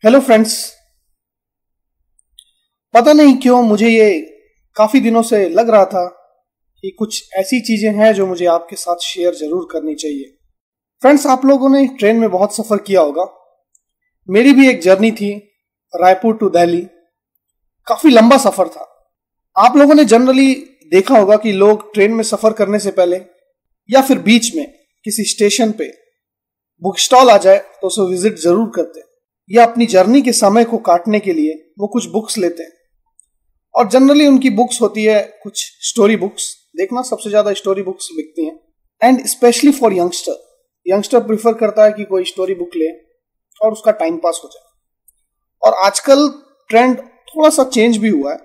Hello friends. पता नहीं क्यों मुझे ये काफी दिनों से लग रहा था कि कुछ ऐसी चीजें हैं जो मुझे आपके साथ शेयर जरूर करनी चाहिए। फ्रेंड्स, आप लोगों ने ट्रेन में बहुत सफर किया होगा। मेरी भी एक जर्नी थी रायपुर टू दिल्ली। काफी लंबा सफर था। आप लोगों ने जनरली देखा होगा कि लोग ट्रेन में सफर करने से पहले या फिर बीच में किसी स्टेशन पे बुक स्टॉल आ जाए तो उसे विजिट जरूर करते हैं, या अपनी जर्नी के समय को काटने के लिए वो कुछ बुक्स लेते हैं। और जनरली उनकी बुक्स होती है कुछ स्टोरी बुक्स। देखना, सबसे ज्यादा स्टोरी बुक्स बिकती हैं, and specially for youngster prefer करता है कि कोई स्टोरी बुक ले और उसका टाइम पास हो जाए। और आजकल ट्रेंड थोड़ा सा चेंज भी हुआ है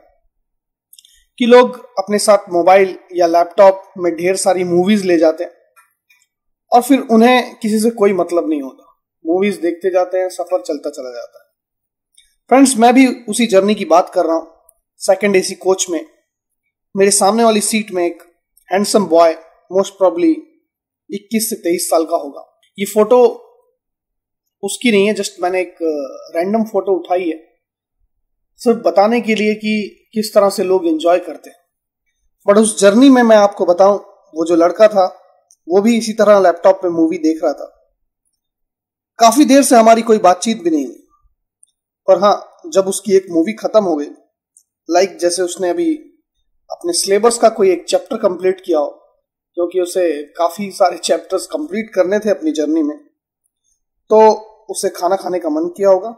कि लोग अपने साथ मोबाइल या लैपटॉप में ढेर सारी मूवीज ले जाते हैं और फिर उन्हें किसी से कोई मतलब नहीं होता। मूवीज देखते जाते हैं, सफर चलता चला जाता है। फ्रेंड्स, मैं भी उसी जर्नी की बात कर रहा हूं। सेकंड एसी कोच में मेरे सामने वाली सीट में एक हैंडसम बॉय, मोस्ट प्रॉब्ली 21 से 23 साल का होगा। ये फोटो उसकी नहीं है, जस्ट मैंने एक रैंडम फोटो उठाई है सिर्फ बताने के लिए कि किस तरह से लोग एंजॉय करते हैं। बट उस जर्नी में मैं आपको बताऊं, वो जो लड़का था वो भी इसी तरह लैपटॉप पे मूवी देख रहा था। काफी देर से हमारी कोई बातचीत भी नहीं हुई, पर हाँ, जब उसकी एक मूवी खत्म हो गई, लाइक जैसे उसने अभी अपने सिलेबस का कोई एक चैप्टर कंप्लीट किया हो, क्योंकि उसे काफी सारे चैप्टर्स कंप्लीट करने थे अपनी जर्नी में, तो उसे खाना खाने का मन किया होगा।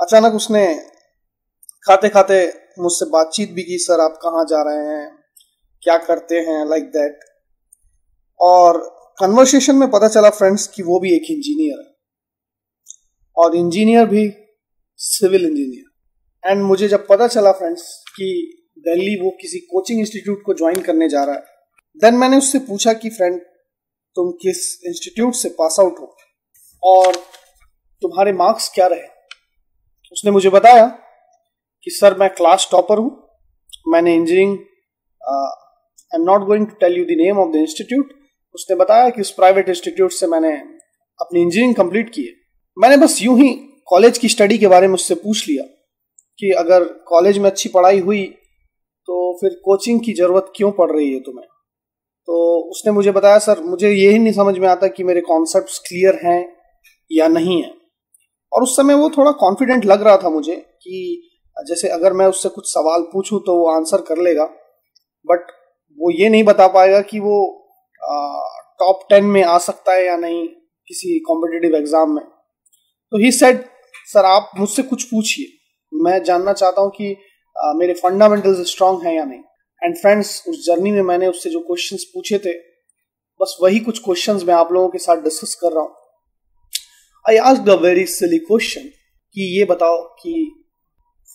अचानक उसने खाते खाते मुझसे बातचीत भी की, सर आप कहाँ जा रहे हैं, क्या करते हैं, लाइक दैट। और कन्वर्सेशन में पता चला फ्रेंड्स कि वो भी एक इंजीनियर है, और इंजीनियर भी सिविल इंजीनियर। एंड मुझे जब पता चला फ्रेंड्स कि दिल्ली वो किसी कोचिंग इंस्टीट्यूट को ज्वाइन करने जा रहा है, देन मैंने उससे पूछा कि फ्रेंड, तुम किस इंस्टीट्यूट से पास आउट हो और तुम्हारे मार्क्स क्या रहे। उसने मुझे बताया कि सर मैं क्लास टॉपर हूं, मैंने engineering, I am not going to tell you the name of the institute. उसने बताया कि उस प्राइवेट इंस्टीट्यूट से मैंने अपनी इंजीनियरिंग कंप्लीट की है। मैंने बस यूं ही कॉलेज की स्टडी के बारे में उससे पूछ लिया कि अगर कॉलेज में अच्छी पढ़ाई हुई तो फिर कोचिंग की जरूरत क्यों पड़ रही है तुम्हें। तो उसने मुझे बताया, सर मुझे यही नहीं समझ में आता कि मेरे कॉन्सेप्ट्स क्लियर हैं या नहीं है। और उस समय वो थोड़ा कॉन्फिडेंट लग रहा था मुझे कि जैसे अगर मैं उससे कुछ सवाल पूछूं तो वो आंसर कर लेगा, बट वो ये नहीं बता पाएगा कि वो टॉप 10 में आ सकता है या नहीं किसी कॉम्पिटिटिव एग्जाम में। तो ही सेड, सर आप मुझसे कुछ पूछिए, मैं जानना चाहता हूं कि मेरे फंडामेंटल्स स्ट्रांग हैं या नहीं। एंड फ्रेंड्स, उस जर्नी में मैंने उससे जो क्वेश्चंस पूछे थे, बस वही कुछ क्वेश्चंस मैं आप लोगों के साथ डिस्कस कर रहा हूं। I asked a very silly question कि ये बताओ कि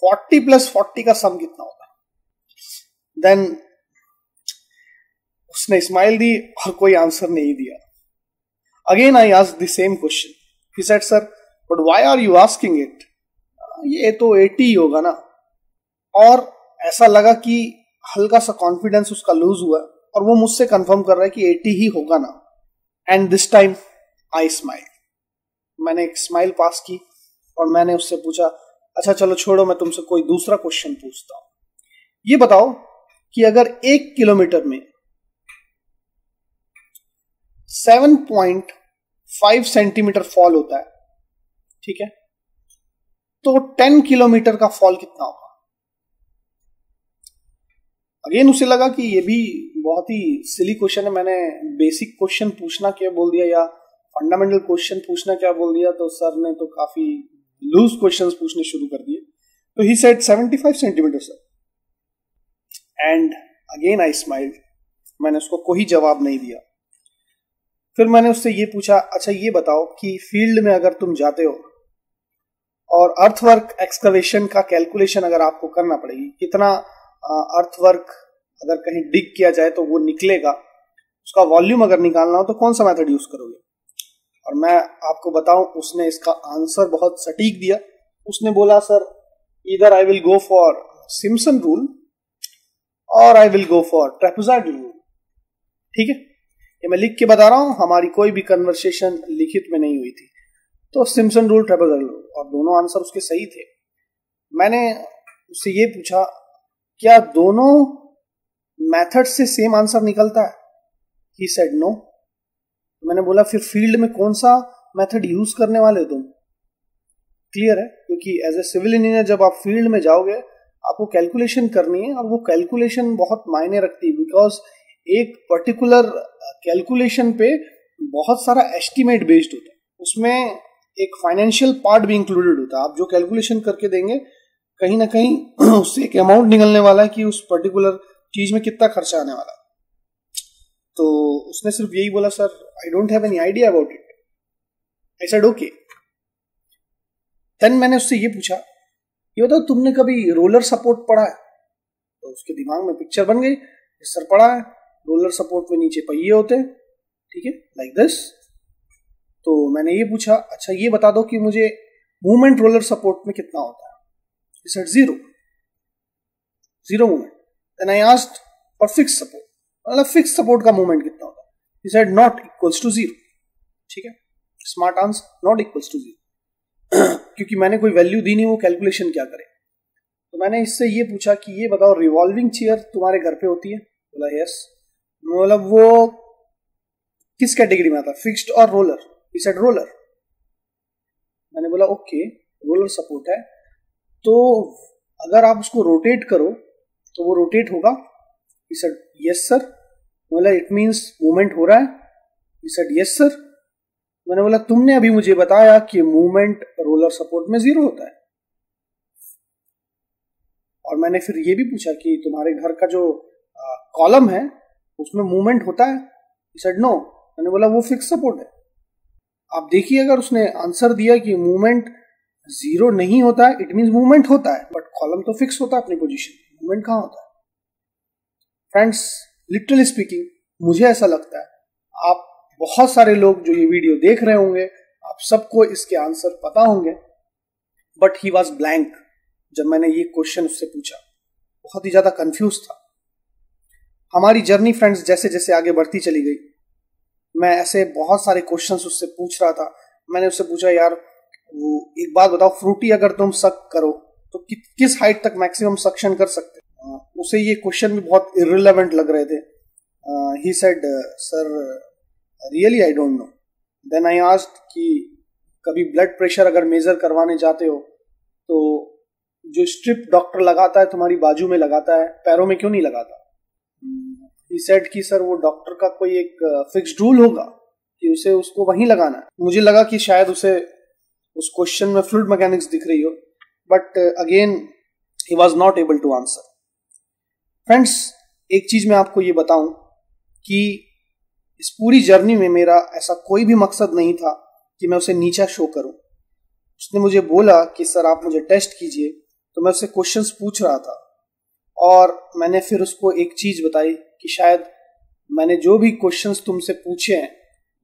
40 + 40 का सम कितना होता है। देन उसने स्माइल दी और कोई आंसर नहीं दिया। Again I asked the same question. He said, sir but why are you asking it, ये तो 80 ही होगा ना। और ऐसा लगा कि हल्का सा कॉन्फिडेंस उसका लूज हुआ और वो मुझसे कंफर्म कर रहा है कि 80 ही होगा ना। And this time I smile. मैंने एक स्माइल पास की और मैंने उससे पूछा, अच्छा चलो छोड़ो, मैं तुमसे कोई दूसरा क्वेश्चन पूछता हूं। ये बताओ कि अगर 1 किलोमीटर में 7.5 सेंटीमीटर फॉल होता है, ठीक है, तो 10 किलोमीटर का फॉल कितना होगा। अगेन उसे लगा कि ये भी बहुत ही सिली क्वेश्चन है, मैंने बेसिक क्वेश्चन पूछना क्या बोल दिया या फंडामेंटल क्वेश्चन पूछना क्या बोल दिया, तो सर ने तो काफी लूज क्वेश्चंस पूछने शुरू कर दिए। तो he said 75 centimetre sir. And again I smiled. मैंने उसको कोई जवाब नहीं दिया। फिर मैंने उससे ये पूछा, अच्छा ये बताओ कि फील्ड में अगर तुम जाते हो और अर्थवर्क एक्सकवेशन का कैलकुलेशन अगर आपको करना पड़ेगी, कितना अर्थवर्क अगर कहीं डिग किया जाए तो वो निकलेगा, उसका वॉल्यूम अगर निकालना हो तो कौन सा मेथड यूज करोगे। और मैं आपको बताऊं, उसने इसका आंसर बहुत सटीक दिया। उसने बोला, सर इधर I will go for Simpson rule और I will go for trapezoid rule. ठीक है, ये मैं लिख के बता रहा हूं, हमारी कोई भी कन्वर्सेशन लिखित में नहीं हुई थी। तो सिम्पसन रूल, ट्रेपेजॉइडल रूल। और दोनों आंसर उसके सही थे। मैंने उससे ये पूछा क्या दोनों मेथड से सेम आंसर निकलता है? He said no. मैंने बोला फिर फील्ड में कौन सा मेथड यूज करने वाले तुम? क्लियर है, क्योंकि एज ए सिविल इंजीनियर जब आप फील्ड में जाओगे आपको कैलकुलेशन करनी है और वो कैलकुलेशन बहुत मायने रखती है, बिकॉज एक पर्टिकुलर कैलकुलेशन पे बहुत सारा एस्टिमेट बेस्ड होता है, उसमें एक फाइनेंशियल पार्ट भी इंक्लूडेड होता है। आप जो कैलकुलेशन करके देंगे कहीं ना कहीं उससे एक अमाउंट निकलने वाला है कि उस पर्टिकुलर चीज में कितना खर्चा आने वाला है। तो उसने सिर्फ यही बोला sir I don't have any idea about it. I said okay. Then मैंने उससे ये पूछा ये बताओ तुमने कभी रोलर सपोर्ट पढ़ा है? तो उसके दिमाग में पिक्चर बन गई, सर पढ़ा है, रोलर सपोर्ट में नीचे पहिए होते हैं, ठीक है, लाइक दिस। तो मैंने ये पूछा अच्छा ये बता दो कि मुझे मूवमेंट रोलर सपोर्ट में कितना होता है? He said zero movement. Then I asked for fixed support, मतलब फिक्स सपोर्ट का मूवमेंट कितना होता है? He said not equals to zero. ठीक है, smart answer, not equals to zero. क्योंकि मैंने कोई वैल्यू दी नहीं, वो कैलकुलेशन क्या करे। तो मैंने इससे ये पूछा कि ये बताओ रिवॉल्विंग चेयर तुम्हारे घर पे होती है? बोला यस। मतलब वो किस कैटेगरी में आता है, फिक्स्ड और रोलर? He said roller. मैंने बोला ओके रोलर सपोर्ट है, तो अगर आप उसको रोटेट करो तो वो रोटेट होगा? He said yes sir. बोला इट मींस मूवमेंट हो रहा है? He said yes sir. मैंने बोला तुमने अभी मुझे बताया कि मूवमेंट रोलर सपोर्ट में जीरो होता है, और मैंने फिर ये भी पूछा कि तुम्हारे घर का जो कॉलम है उसमें मूवमेंट होता है? He said no. मैंने बोला वो फिक्स सपोर्ट है। आप देखिए अगर उसने आंसर दिया कि मूवमेंट जीरो नहीं होता है, इट मींस मूवमेंट होता है, बट कॉलम तो फिक्स होता है अपनी पोजीशन, मूवमेंट कहां होता है? फ्रेंड्स लिटरली स्पीकिंग मुझे ऐसा लगता है आप बहुत सारे लोग जो ये वीडियो देख रहे होंगे आप सबको इसके आंसर पता होंगे, बट ही वॉज ब्लैंक। जब मैंने ये क्वेश्चन उससे पूछा बहुत ही ज्यादा कंफ्यूज था। हमारी जर्नी फ्रेंड्स जैसे जैसे आगे बढ़ती चली गई, मैं ऐसे बहुत सारे क्वेश्चंस उससे पूछ रहा था। मैंने उससे पूछा यार वो एक बात बताओ, फ्रूटी अगर तुम सक करो तो किस हाइट तक मैक्सिमम सक्शन कर सकते? उसे ये क्वेश्चन भी बहुत इररिलेवेंट लग रहे थे। He said sir really I don't know. Then I asked कि कभी ब्लड प्रेशर अगर मेजर करवाने जाते हो तो जो स्ट्रिप डॉक्टर लगाता है तुम्हारी बाजू में लगाता है, पैरों में क्यों नहीं लगाता? ही सेड कि सर वो डॉक्टर का कोई एक फिक्स्ड रूल होगा कि उसे उसको वहीं लगाना है। मुझे लगा कि शायद उसे उस क्वेश्चन में फ्लूइड मैकेनिक्स दिख रही हो, but again he was not able to answer. Friends एक चीज मैं आपको ये बताऊं कि इस पूरी जर्नी में मेरा ऐसा कोई भी मकसद नहीं था कि मैं उसे नीचा शो करूं। उसने मुझे बोला कि सर आप मुझे टेस्ट कीजिए, तो मैं उससे क्वेश्चंस पूछ रहा था और मैंने फिर उसको एक चीज बताई कि शायद मैंने जो भी क्वेश्चंस तुमसे पूछे हैं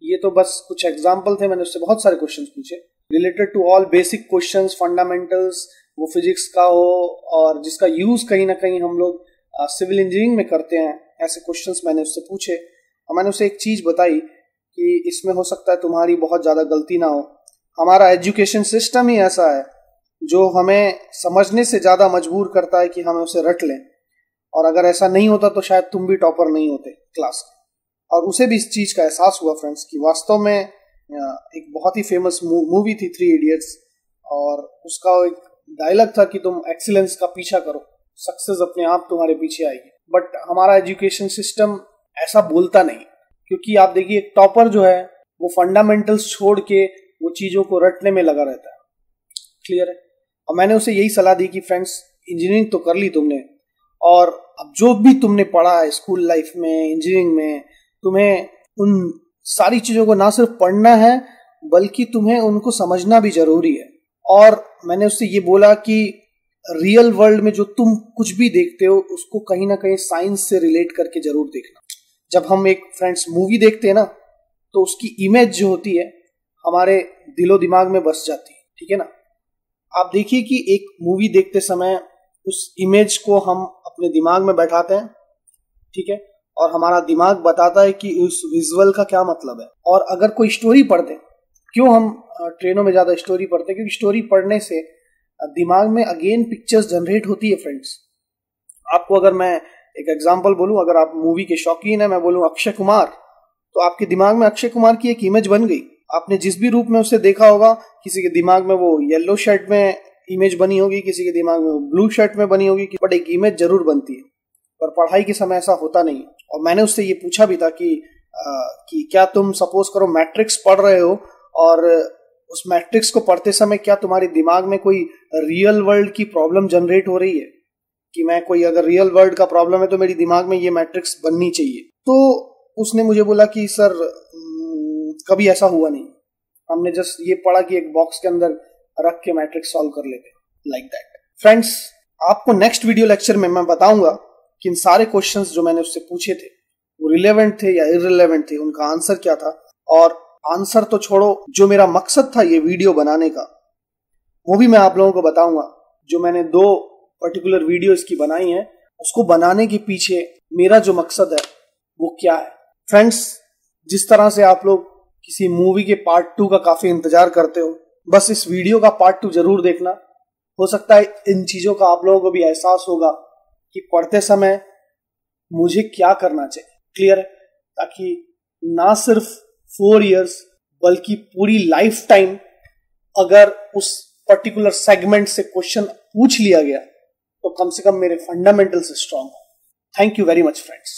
ये तो बस कुछ एग्जाम्पल थे, मैंने उससे बहुत सारे क्वेश्चंस पूछे related to all basic questions, fundamentals, वो फिजिक्स का हो और जिसका यूज कहीं ना कहीं हम लोग सिविल इंजीनियरिंग में करते हैं, ऐसे क्वेश्चंस मैंने उससे पूछे। और मैंने उसे एक चीज बताई कि इसमें हो सकता है तुम्हारी बहुत ज्यादा गलती ना हो, हमारा एजुकेशन सिस्टम ही ऐसा है जो हमें समझने से ज्यादा मजबूर करता है कि हम उसे रट लें, और अगर ऐसा नहीं होता तो शायद तुम भी टॉपर नहीं होते क्लास के। और उसे भी इस चीज का एहसास हुआ फ्रेंड्स कि वास्तव में एक बहुत ही फेमस मूवी थी 3 इडियट्स, और उसका एक डायलॉग था कि तुम एक्सीलेंस का पीछा करो, सक्सेस अपने आप तुम्हारे पीछे आएगी। बट हमारा एजुकेशन सिस्टम ऐसा बोलता नहीं, क्योंकि आप देखिए एक टॉपर जो है वो फंडामेंटल्स छोड़ के वो चीजों को रटने में लगा रहता है। क्लियर है? और मैंने उसे यही सलाह दी कि फ्रेंड्स इंजीनियरिंग तो कर ली तुमने, और अब जो भी तुमने पढ़ा है स्कूल लाइफ में, इंजीनियरिंग में, तुम्हें उन सारी चीजों को ना सिर्फ पढ़ना है बल्कि तुम्हें उनको समझना भी जरूरी है। और मैंने उससे ये बोला कि रियल वर्ल्ड में जो तुम कुछ भी देखते हो उसको कहीं ना कहीं साइंस से रिलेट करके जरूर देखना। जब हम एक फ्रेंड्स मूवी देखते हैं ना तो उसकी इमेज जो होती है हमारे दिलो दिमाग में बस जाती है, ठीक है ना। आप देखिए कि एक मूवी देखते समय उस इमेज को हम अपने दिमाग में बैठाते हैं, ठीक है, और हमारा दिमाग बताता है कि उस विजुअल का क्या मतलब है। और अगर कोई स्टोरी पढ़ते हैं क्यों हम ट्रेनों में ज्यादा स्टोरी पढ़ते हैं? क्योंकि स्टोरी पढ़ने से दिमाग में अगेन पिक्चर्स जनरेट होती है फ्रेंड्स। आपको अगर मैं एक एग्जांपल बोलूं, अगर आप मूवी के शौकीन है, मैं बोलूं अक्षय कुमार, तो आपके दिमाग में अक्षय कुमार की एक इमेज बन गई। आपने जिस भी रूप में उसे देखा होगा, किसी के दिमाग में वो येलो शर्ट में इमेज बनी होगी, किसी के दिमाग में वो ब्लू शर्ट में बनी होगी, बट एक इमेज जरूर बनती है। पर पढ़ाई के समय ऐसा होता नहीं है। और मैंने उससे ये पूछा भी था कि क्या तुम सपोज करो मैट्रिक्स पढ़ रहे हो और उस मैट्रिक्स को पढ़ते समय क्या तुम्हारे दिमाग में कोई रियल वर्ल्ड की प्रॉब्लम जनरेट हो रही है कि मैं कोई अगर रियल वर्ल्ड का प्रॉब्लम है तो मेरी दिमाग में ये मैट्रिक्स बननी चाहिए? तो उसने मुझे बोला कि सर कभी ऐसा हुआ नहीं, हमने जस्ट ये पढ़ा कि एक बॉक्स के अंदर रख के मैट्रिक्स सॉल्व कर लेते, लाइक दैट। फ्रेंड्स, आपको नेक्स्ट वीडियो लेक्चर में मैं बताऊंगा कि इन सारे क्वेश्चंस जो मैंने उससे पूछे थे वो रिलेवेंट थे या इररिलेवेंट थे, उनका आंसर क्या था। और आंसर तो छोड़ो, जो मेरा मकसद था ये वीडियो बनाने का वो भी मैं आप लोगों को बताऊंगा। जो मैंने 2 पर्टिकुलर वीडियो इसकी बनाई है, उसको बनाने के पीछे मेरा जो मकसद है वो क्या है। फ्रेंड्स, जिस तरह से आप लोग किसी मूवी के पार्ट 2 का काफी इंतजार करते हो, बस इस वीडियो का पार्ट 2 जरूर देखना। हो सकता है इन चीजों का आप लोगों को भी एहसास होगा कि पढ़ते समय मुझे क्या करना चाहिए। क्लियर है? ताकि ना सिर्फ 4 इयर्स बल्कि पूरी लाइफ टाइम अगर उस पर्टिकुलर सेगमेंट से क्वेश्चन पूछ लिया गया तो कम से कम मेरे फंडामेंटल्स स्ट्रांग हो। Thank you very much friends.